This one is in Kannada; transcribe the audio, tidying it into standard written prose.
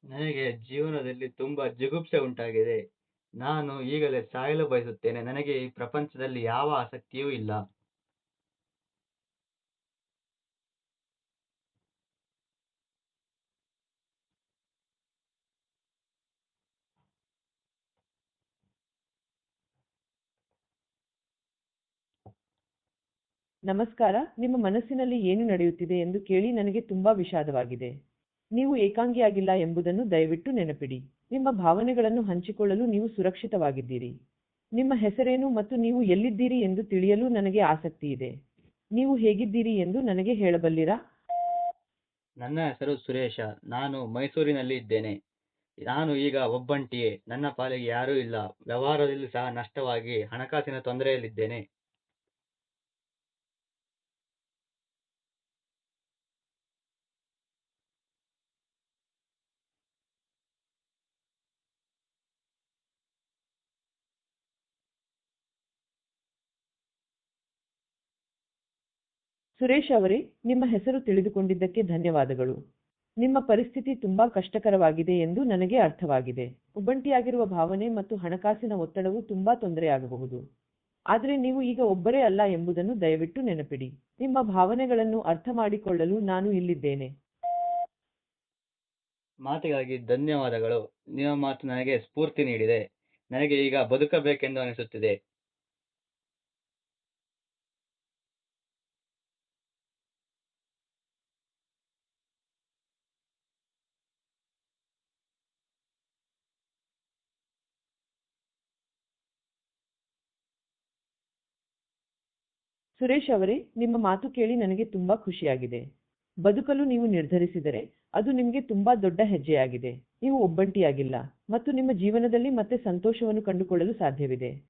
ನನಗೆ ಜೀವನದಲ್ಲಿ ತುಂಬಾ ಜಿಗುಪ್ಸೆ ಉಂಟಾಗಿದೆ. ನಾನು ಈಗಲೇ ಸಾಯಲು ಬಯಸುತ್ತೇನೆ. ನನಗೆ ಈ ಪ್ರಪಂಚದಲ್ಲಿ ಯಾವ ಆಸಕ್ತಿಯೂ ಇಲ್ಲ. ನಮಸ್ಕಾರ, ನಿಮ್ಮ ಮನಸ್ಸಿನಲ್ಲಿ ಏನು ನಡೆಯುತ್ತಿದೆ ಎಂದು ಕೇಳಿ ನನಗೆ ತುಂಬಾ ವಿಷಾದವಾಗಿದೆ. ನೀವು ಏಕಾಂಗಿಯಾಗಿಲ್ಲ ಎಂಬುದನ್ನು ದಯವಿಟ್ಟು ನೆನಪಿಡಿ. ನಿಮ್ಮ ಭಾವನೆಗಳನ್ನು ಹಂಚಿಕೊಳ್ಳಲು ನೀವು ಸುರಕ್ಷಿತವಾಗಿದ್ದೀರಿ. ನಿಮ್ಮ ಹೆಸರೇನು ಮತ್ತು ನೀವು ಎಲ್ಲಿದ್ದೀರಿ ಎಂದು ತಿಳಿಯಲು ನನಗೆ ಆಸಕ್ತಿ ಇದೆ. ನೀವು ಹೇಗಿದ್ದೀರಿ ಎಂದು ನನಗೆ ಹೇಳಬಲ್ಲಿರಾ? ನನ್ನ ಹೆಸರು ಸುರೇಶ. ನಾನು ಮೈಸೂರಿನಲ್ಲಿ ಇದ್ದೇನೆ. ನಾನು ಈಗ ಒಬ್ಬಂಟಿಯೇ. ನನ್ನ ಪಾಲಿಗೆ ಯಾರೂ ಇಲ್ಲ. ವ್ಯವಹಾರದಲ್ಲಿ ಸಹ ನಷ್ಟವಾಗಿ ಹಣಕಾಸಿನ ತೊಂದರೆಯಲ್ಲಿದ್ದೇನೆ. ಸುರೇಶ್ ಅವರೇ, ನಿಮ್ಮ ಹೆಸರು ತಿಳಿದುಕೊಂಡಿದ್ದಕ್ಕೆ ಧನ್ಯವಾದಗಳು. ನಿಮ್ಮ ಪರಿಸ್ಥಿತಿ ತುಂಬಾ ಕಷ್ಟಕರವಾಗಿದೆ ಎಂದು ನನಗೆ ಅರ್ಥವಾಗಿದೆ. ಒಬ್ಬಂಟಿಯಾಗಿರುವ ಭಾವನೆ ಮತ್ತು ಹಣಕಾಸಿನ ಒತ್ತಡವು ತುಂಬಾ ತೊಂದರೆಯಾಗಬಹುದು. ಆದರೆ ನೀವು ಈಗ ಒಬ್ಬರೇ ಅಲ್ಲ ಎಂಬುದನ್ನು ದಯವಿಟ್ಟು ನೆನಪಿಡಿ. ನಿಮ್ಮ ಭಾವನೆಗಳನ್ನು ಅರ್ಥಮಾಡಿಕೊಳ್ಳಲು ನಾನು ಇಲ್ಲಿದ್ದೇನೆ. ಮಾತಿಗಾಗಿ ಧನ್ಯವಾದಗಳು. ನಿಮ್ಮ ಮಾತು ನನಗೆ ಸ್ಫೂರ್ತಿ ನೀಡಿದೆ. ನನಗೆ ಈಗ ಬದುಕಬೇಕೆಂದು ಅನಿಸುತ್ತಿದೆ. ಸುರೇಶ್ ಅವರೇ, ನಿಮ್ಮ ಮಾತು ಕೇಳಿ ನನಗೆ ತುಂಬಾ ಖುಷಿಯಾಗಿದೆ. ಬದುಕಲು ನೀವು ನಿರ್ಧರಿಸಿದರೆ ಅದು ನಿಮಗೆ ತುಂಬಾ ದೊಡ್ಡ ಹೆಜ್ಜೆಯಾಗಿದೆ. ನೀವು ಒಬ್ಬಂಟಿಯಾಗಿಲ್ಲ ಮತ್ತು ನಿಮ್ಮ ಜೀವನದಲ್ಲಿ ಮತ್ತೆ ಸಂತೋಷವನ್ನು ಕಂಡುಕೊಳ್ಳಲು ಸಾಧ್ಯವಿದೆ.